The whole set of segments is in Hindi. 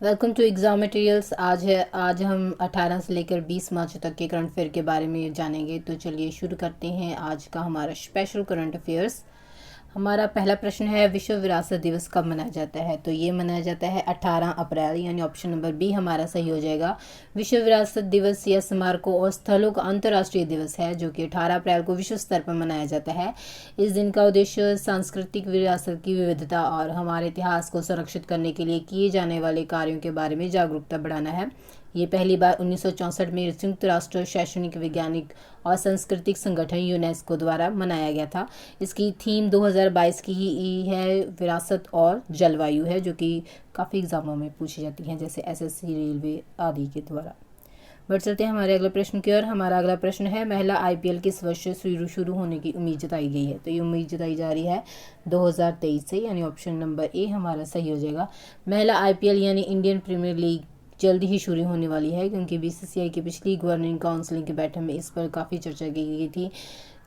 Welcome to exam materials. आज हम 18 से लेकर 20 मार्च तक के करंट अफेयर के बारे में जानेंगे। तो चलिए शुरू करते हैं आज का हमारा स्पेशल करंट अफेयर्स। हमारा पहला प्रश्न है, विश्व विरासत दिवस कब मनाया जाता है? तो ये मनाया जाता है 18 अप्रैल, यानी ऑप्शन नंबर बी हमारा सही हो जाएगा। विश्व विरासत दिवस या स्मारकों और स्थलों का अंतर्राष्ट्रीय दिवस है जो कि 18 अप्रैल को विश्व स्तर पर मनाया जाता है। इस दिन का उद्देश्य सांस्कृतिक विरासत की विविधता और हमारे इतिहास को संरक्षित करने के लिए किए जाने वाले कार्यों के बारे में जागरूकता बढ़ाना है। ये पहली बार 1964 में संयुक्त राष्ट्र शैक्षणिक, वैज्ञानिक और सांस्कृतिक संगठन यूनेस्को द्वारा मनाया गया था। इसकी थीम 2022 की ही है, विरासत और जलवायु है, जो कि काफ़ी एग्जामों में पूछी जाती हैं, जैसे एसएससी, रेलवे आदि के द्वारा। बढ़ चलते हैं हमारे अगले प्रश्न की ओर। हमारा अगला प्रश्न है, महिला आईपीएल किस वर्ष से शुरू होने की उम्मीद जताई गई है? तो ये उम्मीद जताई जा रही है 2023 से, यानी ऑप्शन नंबर ए हमारा सही हो जाएगा। महिला आईपीएल यानी इंडियन प्रीमियर लीग जल्द ही शुरू होने वाली है, क्योंकि बीसीसीआई की पिछली गवर्निंग काउंसिल की बैठक में इस पर काफ़ी चर्चा की गई थी।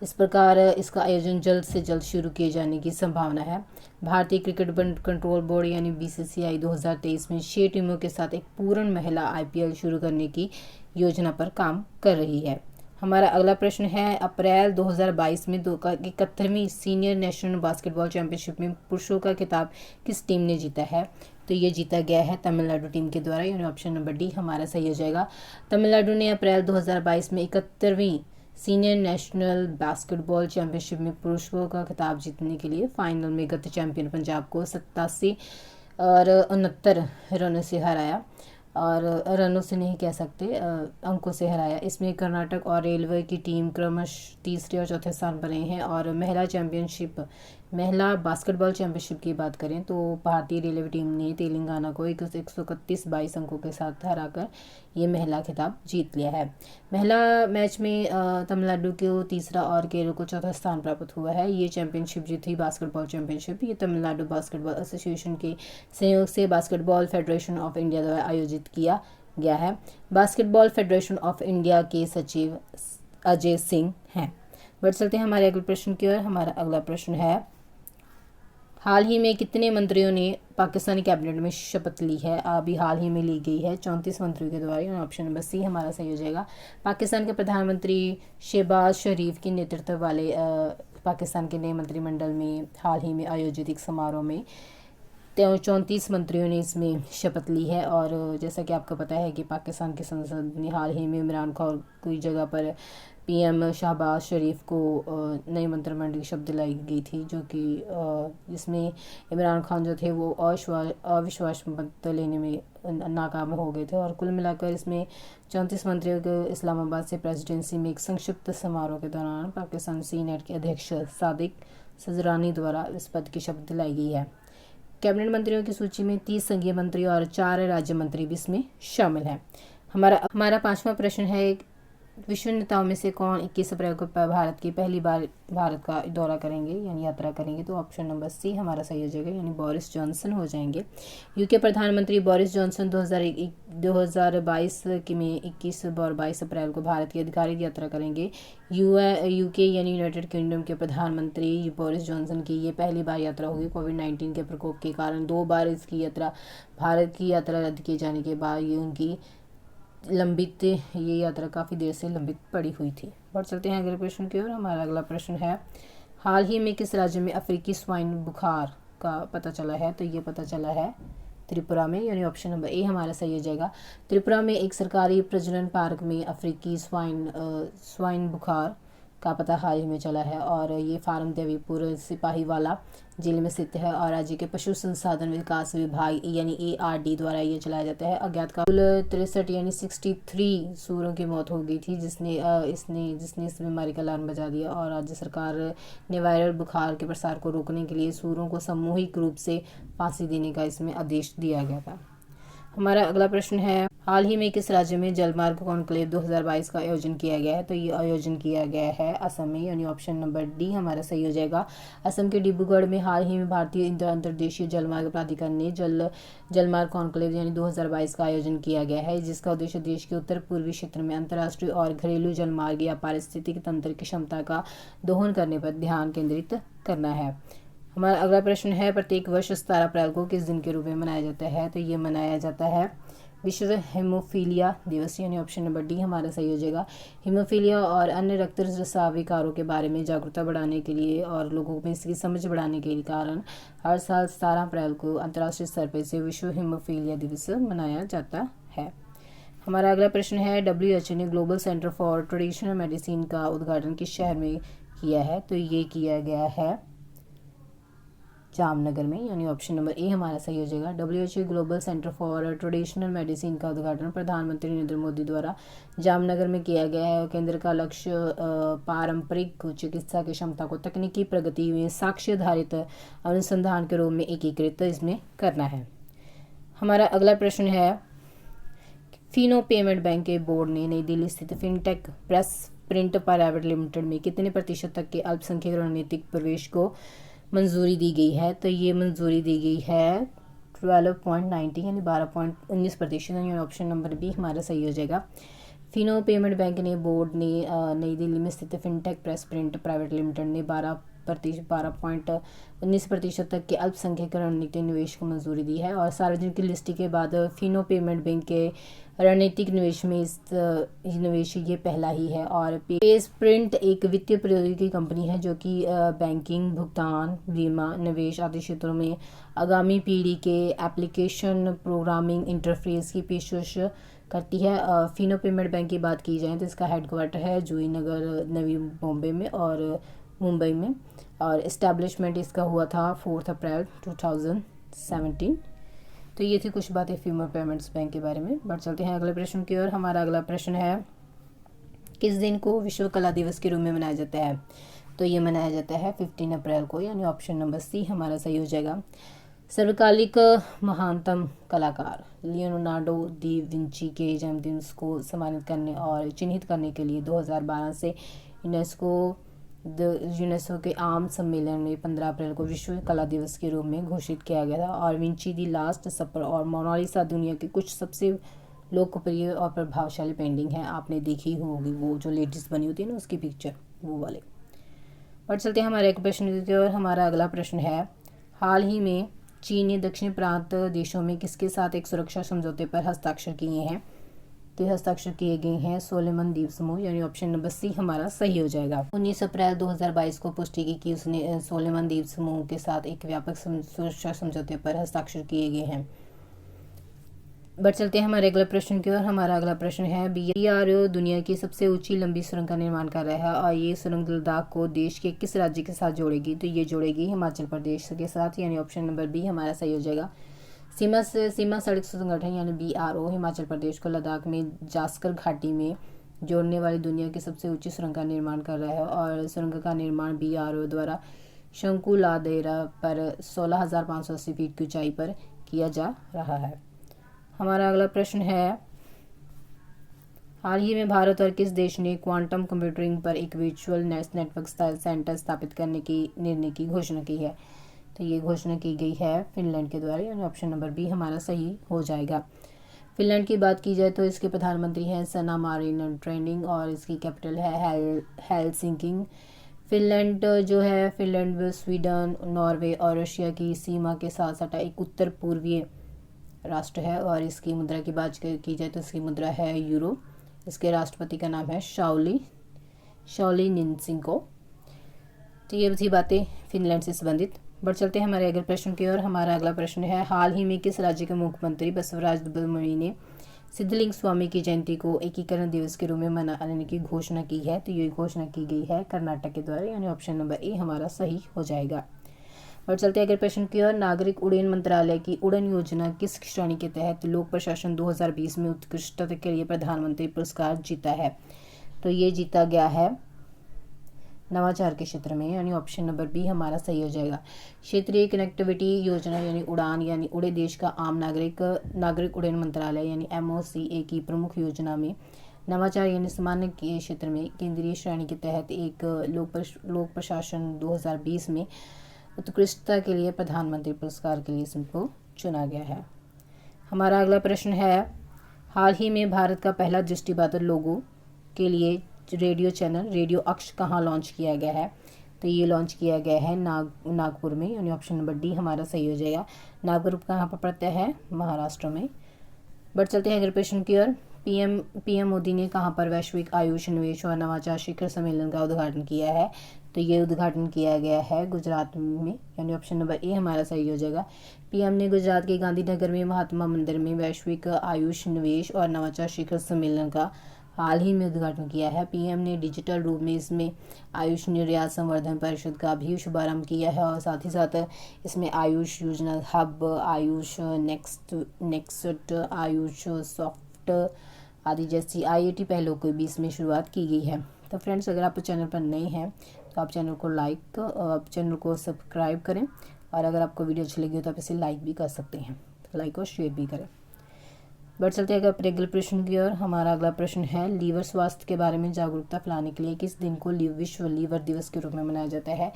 इस प्रकार इसका आयोजन जल्द से जल्द शुरू किए जाने की संभावना है। भारतीय क्रिकेट कंट्रोल बोर्ड यानी बीसीसीआई 2023 में 6 टीमों के साथ एक पूर्ण महिला आईपीएल शुरू करने की योजना पर काम कर रही है। हमारा अगला प्रश्न है, अप्रैल 2022 में 71वीं सीनियर नेशनल बास्केटबॉल चैंपियनशिप में पुरुषों का खिताब किस टीम ने जीता है? तो ये जीता गया है तमिलनाडु टीम के द्वारा, यानी ऑप्शन नंबर डी हमारा सही हो जाएगा। तमिलनाडु ने अप्रैल 2022 में 71वीं सीनियर नेशनल बास्केटबॉल चैंपियनशिप में पुरुषों का खिताब जीतने के लिए फाइनल में गत चैंपियन पंजाब को 87 और 69 रनों से हराया, और रनों से नहीं कह सकते, अंकों से हराया। इसमें कर्नाटक और रेलवे की टीम क्रमशः तीसरे और चौथे स्थान पर रहे हैं। और महिला बास्केटबॉल चैंपियनशिप की बात करें तो भारतीय रेलवे टीम ने तेलंगाना को 131-22 अंकों के साथ हराकर ये महिला खिताब जीत लिया है। महिला मैच में तमिलनाडु को तीसरा और केरल को चौथा स्थान प्राप्त हुआ है। ये चैंपियनशिप जो थी बास्केटबॉल चैंपियनशिप, ये तमिलनाडु बास्केटबॉल एसोसिएशन के सहयोग से बास्केटबॉल फेडरेशन ऑफ इंडिया द्वारा आयोजित किया गया है। बास्केटबॉल फेडरेशन ऑफ इंडिया के सचिव अजय सिंह हैं। बढ़ चलते हैं हमारे अगले प्रश्न की ओर। हमारा अगला प्रश्न है, हाल ही में कितने मंत्रियों ने पाकिस्तानी कैबिनेट में शपथ ली है? अभी हाल ही में ली गई है 34 मंत्रियों के द्वारा, ऑप्शन नंबर सी हमारा सही हो जाएगा। पाकिस्तान के प्रधानमंत्री शहबाज शरीफ के नेतृत्व वाले पाकिस्तान के नए मंत्रिमंडल में हाल ही में आयोजित एक समारोह में 34 मंत्रियों ने इसमें शपथ ली है। और जैसा कि आपको पता है कि पाकिस्तान की संसद ने हाल ही में इमरान खान की जगह पर पीएम शहबाज शरीफ को नए मंत्रिमंडल की शपथ दिलाई गई थी, जो कि जिसमें इमरान खान जो थे वो अविश्वास मत लेने में नाकाम हो गए थे। और कुल मिलाकर इसमें 34 मंत्रियों को इस्लामाबाद से प्रेसिडेंसी में एक संक्षिप्त समारोह के दौरान पाकिस्तान सीनेट के अध्यक्ष सादिक सजरानी द्वारा इस पद की शपथ दिलाई गई है। कैबिनेट मंत्रियों की सूची में 30 संघीय मंत्री और 4 राज्य मंत्री भी इसमें शामिल हैं। हमारा पांचवा प्रश्न है, विश्व नेताओं में से कौन 21 अप्रैल को भारत की पहली बार भारत का दौरा करेंगे, यानी यात्रा करेंगे? तो ऑप्शन नंबर सी हमारा सही हो जाएगा, यानी बोरिस जॉनसन हो जाएंगे। यूके प्रधानमंत्री बोरिस जॉनसन 2022 में 21 और 22 अप्रैल को भारत की आधिकारिक यात्रा करेंगे। यूके यानी यूनाइटेड किंगडम के प्रधानमंत्री बोरिस जॉनसन की ये पहली बार यात्रा होगी। कोविड-19 के प्रकोप के कारण 2 बार इसकी यात्रा भारत की यात्रा रद्द किए जाने के बाद ये यात्रा काफ़ी देर से लंबित पड़ी हुई थी। बढ़ चलते हैं अगले प्रश्न की ओर। हमारा अगला प्रश्न है, हाल ही में किस राज्य में अफ्रीकी स्वाइन बुखार का पता चला है? तो ये पता चला है त्रिपुरा में, यानी ऑप्शन नंबर ए हमारा सही हो जाएगा। त्रिपुरा में एक सरकारी प्रजनन पार्क में अफ्रीकी स्वाइन बुखार का पता हाल ही में चला है। और ये फार्म देवीपुर सिपाहीवाला जिले में स्थित है और राज्य के पशु संसाधन विकास विभाग यानी ARD द्वारा ये चलाया जाता है। अज्ञात का कुल 63 यानी 63 सूअरों की मौत हो गई थी, जिसने इस बीमारी का अलार्म बजा दिया। और राज्य सरकार ने वायरल बुखार के प्रसार को रोकने के लिए सूअरों को सामूहिक रूप से फांसी देने का इसमें आदेश दिया गया था। हमारा अगला प्रश्न है, हाल ही में किस राज्य में जलमार्ग कॉन्क्लेव 2022 का आयोजन किया गया है? तो ये आयोजन किया गया है असम में, यानी ऑप्शन नंबर डी हमारा सही हो जाएगा। असम के डिब्रूगढ़ में हाल ही में भारतीय अंतर्देशीय जलमार्ग प्राधिकरण ने जलमार्ग कॉन्क्लेव यानी 2022 का आयोजन किया गया है, जिसका उद्देश्य देश के उत्तर पूर्वी क्षेत्र में अंतर्राष्ट्रीय और घरेलू जलमार्ग या पारिस्थितिक तंत्र की क्षमता का दोहन करने पर ध्यान केंद्रित करना है। हमारा अगला प्रश्न है, प्रत्येक वर्ष 17 अप्रैल को किस दिन के रूप में मनाया जाता है? तो ये मनाया जाता है विश्व हेमोफीलिया दिवस, यानी ऑप्शन नंबर डी हमारा सही हो जाएगा। हीमोफीलिया और अन्य रक्त स्राव विकारों के बारे में जागरूकता बढ़ाने के लिए और लोगों में इसकी समझ बढ़ाने के कारण हर साल 17 अप्रैल को अंतर्राष्ट्रीय स्तर पर से विश्व हेमोफीलिया दिवस मनाया जाता है। हमारा अगला प्रश्न है, WHO ने global centre for traditional medicine का उद्घाटन किस शहर में किया है? तो ये किया गया है जामनगर में, यानी ऑप्शन नंबर ए हमारा सही हो जाएगा। WHO global centre for traditional medicine का उद्घाटन प्रधानमंत्री नरेंद्र मोदी द्वारा जामनगर में किया गया है। केंद्र का लक्ष्य पारंपरिक चिकित्सा की क्षमता को तकनीकी प्रगति में साक्ष्य आधारित अनुसंधान के रूप में एकीकृत इसमें करना है। हमारा अगला प्रश्न है, फिनो पेमेंट बैंक के बोर्ड ने नई दिल्ली स्थित fintech press print private limited में कितने प्रतिशत तक के अल्पसंख्यक रणनीतिक प्रवेश को मंजूरी दी गई है? तो ये मंजूरी दी गई है 12.90 यानी 12.19%, यानी ऑप्शन नंबर बी हमारा सही हो जाएगा। फिनो पेमेंट बैंक ने बोर्ड ने नई दिल्ली में स्थित fintech press print private limited ने 12.19% तक के अल्पसंख्यक रणनीतिक निवेश को मंजूरी दी है। और सार्वजनिक लिस्टिंग के बाद फिनो पेमेंट बैंक के रणनीतिक निवेश में इस निवेश ये पहला ही है। और पेस प्रिंट एक वित्तीय प्रौद्योगिकी कंपनी है जो कि बैंकिंग, भुगतान, बीमा, निवेश आदि क्षेत्रों में आगामी पीढ़ी के एप्लीकेशन प्रोग्रामिंग इंटरफेस की पेशकश करती है। फिनो पेमेंट बैंक की बात की जाए तो इसका हेडक्वार्टर है जूही नगर, नवी बॉम्बे में और मुंबई में, और इस्टेब्लिशमेंट इसका हुआ था 4 अप्रैल 2017। तो ये थी कुछ बातें फिनो पेमेंट्स बैंक के बारे में। बढ़ चलते हैं अगले प्रश्न की ओर। हमारा अगला प्रश्न है, किस दिन को विश्व कला दिवस के रूप में मनाया जाता है? तो ये मनाया जाता है 15 अप्रैल को, यानी ऑप्शन नंबर सी हमारा सही हो जाएगा। सर्वकालिक महानतम कलाकार लियोनार्डो दी विंची के जन्मदिन को सम्मानित करने और चिन्हित करने के लिए 2012 से यूनेस्को के आम सम्मेलन में 15 अप्रैल को विश्व कला दिवस के रूप में घोषित किया गया था। और विंची दी लास्ट सपर और मोनालिसा दुनिया की कुछ सबसे लोकप्रिय और प्रभावशाली पेंटिंग है। आपने देखी होगी वो जो लेटेस्ट बनी होती है ना, उसकी पिक्चर वो वाले। और चलते हैं हमारे एक प्रश्न की ओर। हमारा अगला प्रश्न है, हाल ही में चीन ने दक्षिण प्रांत देशों में किसके साथ एक सुरक्षा समझौते पर हस्ताक्षर किए हैं? तो हस्ताक्षर किए गए हैं सोलोमन द्वीप समूह, यानी ऑप्शन नंबर सी हमारा सही हो जाएगा। 19 अप्रैल 2022 को पुष्टि की कि उसने सोलोमन द्वीप समूह के साथ एक व्यापक सुरक्षा समझौते पर हस्ताक्षर किए गए हैं। बढ़ चलते हैं हमारे अगले प्रश्न की ओर। हमारा अगला प्रश्न है, BRO दुनिया की सबसे ऊंची लंबी सुरंग का निर्माण कर रहा है और ये सुरंग लद्दाख को देश के किस राज्य के साथ जोड़ेगी? तो ये जोड़ेगी हिमाचल प्रदेश के साथ, यानी ऑप्शन नंबर बी हमारा सही हो जाएगा। सीमा सड़क संगठन यानी BRO हिमाचल प्रदेश को लद्दाख में जास्कर घाटी में जोड़ने वाली दुनिया की सबसे ऊंची सुरंग का निर्माण कर रहा है। और सुरंग का निर्माण BRO द्वारा शंकुलादेरा पर 16,580 फीट की ऊंचाई पर किया जा रहा है। हमारा अगला प्रश्न है, हाल ही में भारत और किस देश ने क्वांटम कंप्यूटिंग पर एक वर्चुअल नेटवर्क सेंटर स्थापित करने की निर्णय की घोषणा की है? तो ये घोषणा की गई है फिनलैंड के द्वारा, यानी ऑप्शन नंबर बी हमारा सही हो जाएगा। फिनलैंड की बात की जाए तो इसके प्रधानमंत्री हैं सना मारिन ट्रेनिंग और इसकी कैपिटल है हेलसिंकी। फिनलैंड जो है, फिनलैंड स्वीडन, नॉर्वे और रशिया की सीमा के साथ सटा एक उत्तर पूर्वीय राष्ट्र है। और इसकी मुद्रा की बात की जाए तो इसकी मुद्रा है यूरो। इसके राष्ट्रपति का नाम है शाओली निनसिंको। तो ये थी बातें फिनलैंड से संबंधित। बढ़ चलते हैं हमारे अगले प्रश्न की ओर। हमारा अगला प्रश्न है, हाल ही में किस राज्य के मुख्यमंत्री बसवराज बोम्मई ने सिद्धलिंग स्वामी की जयंती को एकीकरण दिवस के रूप में मनाने की घोषणा की है? तो ये घोषणा की गई है कर्नाटक के द्वारा, यानी ऑप्शन नंबर ए हमारा सही हो जाएगा। और चलते हैं अगले प्रश्न की ओर। नागरिक उड्डयन मंत्रालय की उड़ान योजना किस श्रेणी के तहत लोक प्रशासन 2020 में उत्कृष्टता के लिए प्रधानमंत्री पुरस्कार जीता है? तो ये जीता गया है नवाचार के क्षेत्र में, यानी ऑप्शन नंबर बी हमारा सही हो जाएगा। क्षेत्रीय कनेक्टिविटी योजना यानी उड़ान यानी उड़े देश का आम नागरिक उड्डयन मंत्रालय यानी MOCA की प्रमुख योजना में नवाचार यानी सामान्य के क्षेत्र में केंद्रीय श्रेणी के तहत एक लोक प्रशासन 2020 में उत्कृष्टता के लिए प्रधानमंत्री पुरस्कार के लिए इसको चुना गया है। हमारा अगला प्रश्न है, हाल ही में भारत का पहला दृष्टिबाधित लोगों के लिए रेडियो चैनल रेडियो अक्ष कहाँ लॉन्च किया गया है? तो ये लॉन्च किया गया है नागपुर में, यानी ऑप्शन नंबर डी हमारा सही हो जाएगा। नागपुर कहाँ पर पड़ता है? महाराष्ट्र में। बढ़ चलते हैं अगले प्रश्न की ओर। पीएम मोदी ने कहाँ पर वैश्विक आयुष निवेश और नवाचार शिखर सम्मेलन का उद्घाटन किया है? तो ये उद्घाटन किया गया है गुजरात में, यानी ऑप्शन नंबर ए हमारा सही हो जाएगा। पीएम ने गुजरात के गांधीनगर में महात्मा मंदिर में वैश्विक आयुष निवेश और नवाचार शिखर सम्मेलन का हाल ही में उद्घाटन किया है। पीएम ने डिजिटल रूप में इसमें आयुष निर्यात संवर्धन परिषद का भी शुभारंभ किया है और साथ ही साथ इसमें आयुष योजना hub, Ayush next, Ayush soft आदि जैसी IIT पहलों को भी इसमें शुरुआत की गई है। तो फ्रेंड्स, अगर आप चैनल पर नए हैं तो आप चैनल को सब्सक्राइब करें, और अगर आपको वीडियो अच्छी लगी हो तो आप इसे लाइक भी कर सकते हैं, तो लाइक और शेयर भी करें। बढ़ चलते हैं अगले प्रश्न की ओर। हमारा अगला प्रश्न है, लीवर स्वास्थ्य के बारे में जागरूकता फैलाने के लिए किस दिन को विश्व लीवर दिवस के रूप में मनाया जाता है?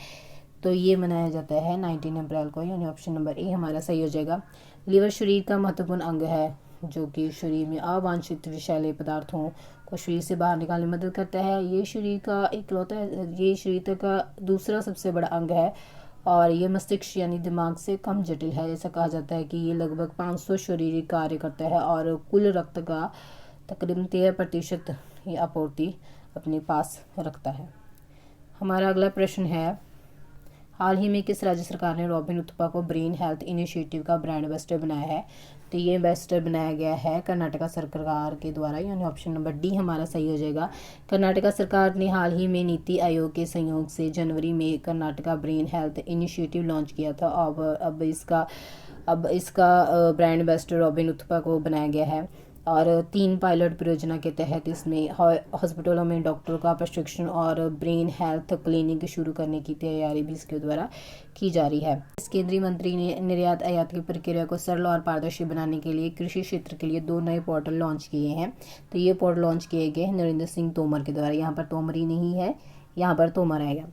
तो ये मनाया जाता है 19 अप्रैल को, यानी ऑप्शन नंबर ए हमारा सही हो जाएगा। लीवर शरीर का महत्वपूर्ण अंग है जो कि शरीर में अवांछित विषैले पदार्थों को शरीर से बाहर निकालने में मदद करता है। ये शरीर का दूसरा सबसे बड़ा अंग है और ये मस्तिष्क यानी दिमाग से कम जटिल है। ऐसा कहा जाता है कि ये लगभग 500 शारीरिक कार्य करता है और कुल रक्त का तकरीबन 13% ये आपूर्ति अपने पास रखता है। हमारा अगला प्रश्न है, हाल ही में किस राज्य सरकार ने रॉबिन उत्पा को ब्रेन हेल्थ इनिशिएटिव का ब्रांड एम्बेसडर बनाया है? तो ये एम्बेसडर बनाया गया है कर्नाटका सरकार के द्वारा, यानी ऑप्शन नंबर डी हमारा सही हो जाएगा। कर्नाटका सरकार ने हाल ही में नीति आयोग के सहयोग से जनवरी में Karnataka brain health initiative launch किया था। अब इसका ब्रांड एम्बेसडर रॉबिन उत्पा को बनाया गया है और 3 पायलट परियोजना के तहत इसमें हॉस्पिटलों में डॉक्टरों का प्रशिक्षण और ब्रेन हेल्थ क्लिनिक शुरू करने की तैयारी भी इसके द्वारा की जा रही है। इस केंद्रीय मंत्री ने निर्यात आयात की प्रक्रिया को सरल और पारदर्शी बनाने के लिए कृषि क्षेत्र के लिए 2 नए पोर्टल लॉन्च किए हैं। तो ये पोर्टल लॉन्च किए गए नरेंद्र सिंह तोमर के द्वारा। यहाँ पर तोमर ही नहीं है, यहाँ पर तोमर आएगा।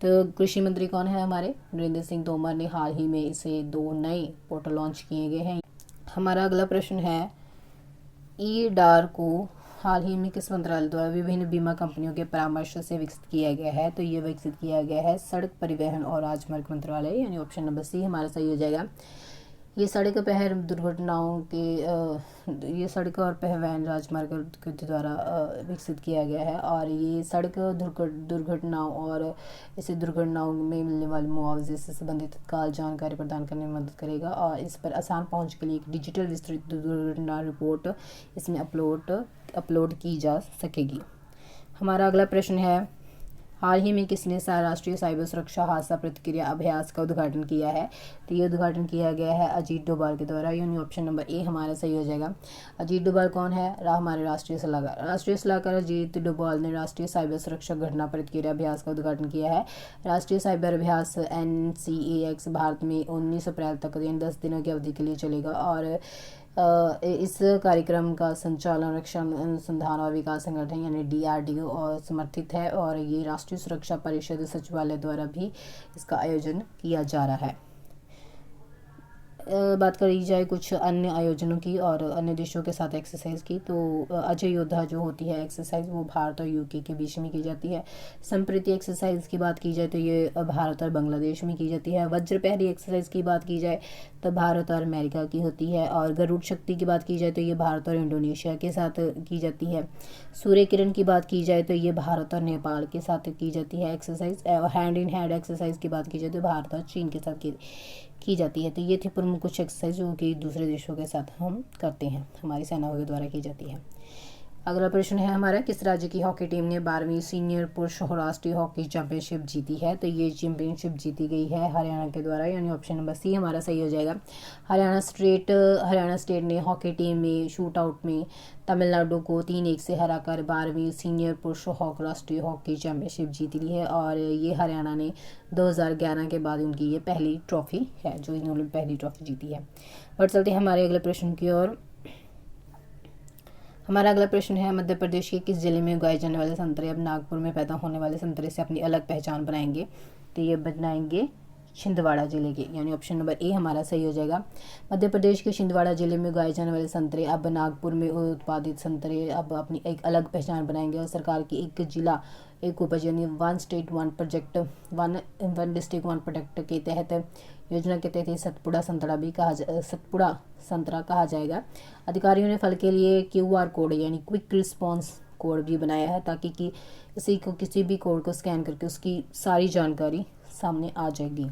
तो कृषि मंत्री कौन है हमारे? नरेंद्र सिंह तोमर ने हाल ही में इसे 2 नए पोर्टल लॉन्च किए गए हैं। हमारा अगला प्रश्न है, ई-डार को हाल ही में किस मंत्रालय द्वारा विभिन्न बीमा कंपनियों के परामर्श से विकसित किया गया है? तो ये विकसित किया गया है सड़क परिवहन और राजमार्ग मंत्रालय, यानी ऑप्शन नंबर सी हमारा सही हो जाएगा। ये सड़क और परिवहन राजमार्ग के द्वारा विकसित किया गया है और ये सड़क दुर्घटनाओं और इसे दुर्घटनाओं में मिलने वाले मुआवजे से संबंधित तत्काल जानकारी प्रदान करने में मदद करेगा और इस पर आसान पहुंच के लिए एक डिजिटल विस्तृत दुर्घटना रिपोर्ट इसमें अपलोड की जा सकेगी। हमारा अगला प्रश्न है, हाल ही में किसने राष्ट्रीय साइबर सुरक्षा हादसा प्रतिक्रिया अभ्यास का उद्घाटन किया है? तो ये उद्घाटन किया गया है अजीत डोभाल के द्वारा, यानी ऑप्शन नंबर ए हमारा सही हो जाएगा। अजीत डोभाल कौन है? हमारे राष्ट्रीय सलाहकार अजीत डोभाल ने राष्ट्रीय साइबर सुरक्षा घटना प्रतिक्रिया अभ्यास का उद्घाटन किया है। राष्ट्रीय साइबर अभ्यास NCAX भारत में 19 अप्रैल तक 10 दिनों की अवधि के लिए चलेगा और इस कार्यक्रम का संचालन रक्षा अनुसंधान और विकास संगठन यानी DRDO और समर्थित है और ये राष्ट्रीय सुरक्षा परिषद सचिवालय द्वारा भी इसका आयोजन किया जा रहा है। बात करी जाए कुछ अन्य आयोजनों की और अन्य देशों के साथ एक्सरसाइज की, तो अजय योद्धा जो होती है एक्सरसाइज वो भारत और UK के बीच में की जाती है। संप्रीति एक्सरसाइज की बात की जाए तो ये भारत और बांग्लादेश में की जाती है। वज्रपहरी एक्सरसाइज की बात की जाए तो भारत और अमेरिका की होती है और गरुड़ शक्ति की बात की जाए तो ये भारत और इंडोनेशिया के साथ की जाती है। सूर्य किरण की बात की जाए तो ये भारत और नेपाल के साथ की जाती है exercise. Hand in hand exercise की बात की जाए तो भारत और चीन के साथ की जाती है। तो ये थी प्रमुख कुछ एक्सरसाइज जो कि दूसरे देशों के साथ हम करते हैं, हमारी सेनाओं के द्वारा की जाती है। अगला प्रश्न है हमारा, किस राज्य की हॉकी टीम ने 12वीं सीनियर पुरुष राष्ट्रीय हॉकी चैंपियनशिप जीती है? तो ये चैंपियनशिप जीती गई है हरियाणा के द्वारा, यानी ऑप्शन नंबर सी हमारा सही हो जाएगा। हरियाणा स्टेट ने हॉकी टीम में शूट आउट में तमिलनाडु को 3-1 से हराकर 12वीं सीनियर पुरुष राष्ट्रीय हॉकी चैंपियनशिप जीत ली है और ये हरियाणा ने 2011 के बाद उनकी ये पहली ट्रॉफी है जो इन्होंने पहली ट्रॉफी जीती है। और चलते हैं हमारे अगले प्रश्न की ओर। हमारा अगला प्रश्न है, मध्य प्रदेश के किस जिले में उगाए जाने वाले संतरे अब नागपुर में पैदा होने वाले संतरे से अपनी अलग पहचान बनाएंगे? तो ये बनाएंगे छिंदवाड़ा जिले के, यानी ऑप्शन नंबर ए हमारा सही हो जाएगा। मध्य प्रदेश के छिंदवाड़ा जिले में उगाए जाने वाले संतरे अब नागपुर में उत्पादित संतरे अब अपनी एक अलग पहचान बनाएंगे और सरकार की एक जिला एक उपज यानी one state one project one district one project के तहत योजना के तहत सतपुड़ा संतरा भी सतपुड़ा संतरा कहा जाएगा। अधिकारियों ने फल के लिए QR कोड यानी क्विक रिस्पॉन्स कोड भी बनाया है ताकि कि किसी भी कोड को स्कैन करके उसकी सारी जानकारी सामने आ जाएगी।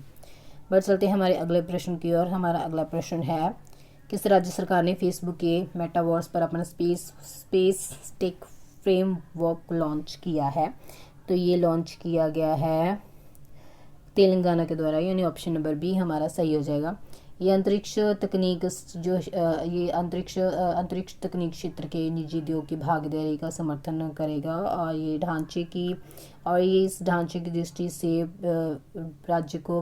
बढ़ चलते हैं हमारे अगले प्रश्न की ओर। हमारा अगला प्रश्न है, किस राज्य सरकार ने फेसबुक के मेटावर्स पर अपना स्पेस टेक फ्रेमवर्क लॉन्च किया है? तो ये लॉन्च किया गया है तेलंगाना के द्वारा, यानी ऑप्शन नंबर बी हमारा सही हो जाएगा। ये अंतरिक्ष तकनीक क्षेत्र के निजी उद्योग की भागीदारी का समर्थन करेगा और ये इस ढांचे की दृष्टि से राज्य को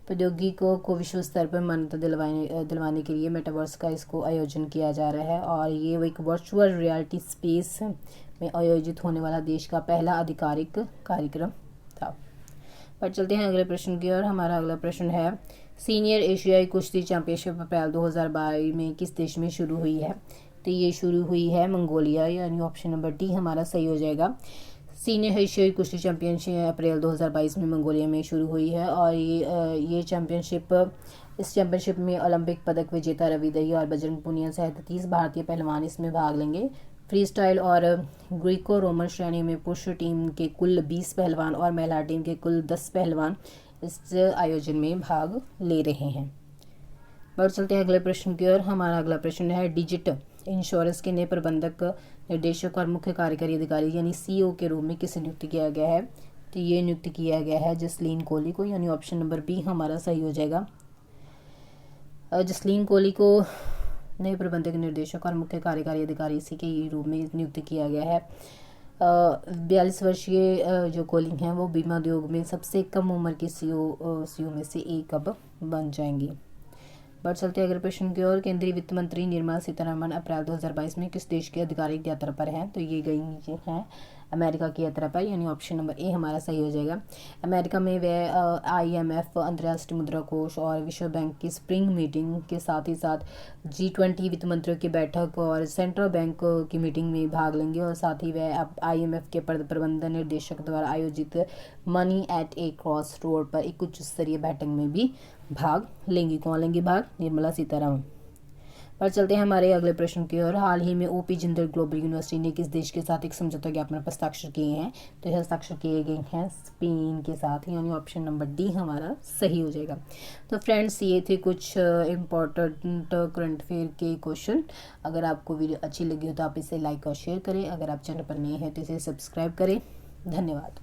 प्रौद्योगिकों को विश्व स्तर पर मान्यता दिलवाने के लिए मेटावर्स का इसको आयोजन किया जा रहा है और ये एक वर्चुअल रियलिटी स्पेस में आयोजित होने वाला देश का पहला आधिकारिक कार्यक्रम था। पर चलते हैं अगले प्रश्न की ओर। हमारा अगला प्रश्न है, सीनियर एशियाई कुश्ती चैंपियनशिप अप्रैल 2022 में किस देश में शुरू हुई है? तो ये शुरू हुई है मंगोलिया, यानी ऑप्शन नंबर डी हमारा सही हो जाएगा। सीनियर एशियाई कुश्ती चैंपियनशिप अप्रैल 2022 में मंगोलिया में शुरू हुई है और इस चैंपियनशिप में ओलंपिक पदक विजेता रवि दही और बजरंग पुनिया सहित 30 भारतीय पहलवान इसमें भाग लेंगे। फ्री स्टाइल और ग्रीको रोमन श्रेणी में पुरुष टीम के कुल 20 पहलवान और महिला टीम के कुल 10 पहलवान इस आयोजन में भाग ले रहे हैं। बढ़ चलते हैं अगले प्रश्न की ओर। हमारा अगला प्रश्न है, डिजिट इंश्योरेंस के नए प्रबंधक निर्देशक और मुख्य कार्यकारी अधिकारी यानी CEO के रूप में किसे नियुक्त किया गया है? तो ये नियुक्त किया गया है जसलीन कोहली को, यानी ऑप्शन नंबर बी हमारा सही हो जाएगा। जसलीन कोहली को नए प्रबंधक निर्देशक और मुख्य कार्यकारी अधिकारी इसी के रूप में नियुक्त किया गया है। 42 वर्षीय जो कोहली हैं वो बीमा उद्योग में सबसे कम उम्र की CEO में से एक अब बन जाएंगी। बढ़ चलते अगले प्रश्न की ओर। केंद्रीय वित्त मंत्री निर्मला सीतारमण अप्रैल 2022 में किस देश की आधिकारिक यात्रा पर हैं? तो ये गई हैं अमेरिका की यात्रा पर, यानी ऑप्शन नंबर ए हमारा सही हो जाएगा। अमेरिका में वे IMF अंतर्राष्ट्रीय मुद्रा कोष और विश्व बैंक की स्प्रिंग मीटिंग के साथ ही साथ G20 वित्त मंत्रियों की बैठक और सेंट्रल बैंक की मीटिंग में भाग लेंगे और साथ ही वे IMF के प्रबंधन निर्देशक द्वारा आयोजित money at A cross road पर एक उच्च स्तरीय बैठक में भी भाग लेंगी। कौन लेंगी भाग? निर्मला सीतारमण। पर चलते हैं हमारे अगले प्रश्न की ओर। हाल ही में OP जिंदल ग्लोबल यूनिवर्सिटी ने किस देश के साथ एक समझौता ज्ञापन पर हस्ताक्षर किए हैं? तो ये हस्ताक्षर किए गए हैं स्पेन के साथ, यानी ऑप्शन नंबर डी हमारा सही हो जाएगा। तो फ्रेंड्स, ये थे कुछ इम्पोर्टेंट करंट अफेयर के क्वेश्चन। अगर आपको वीडियो अच्छी लगी हो तो आप इसे लाइक और शेयर करें। अगर आप चैनल पर नए हैं तो इसे सब्सक्राइब करें। धन्यवाद।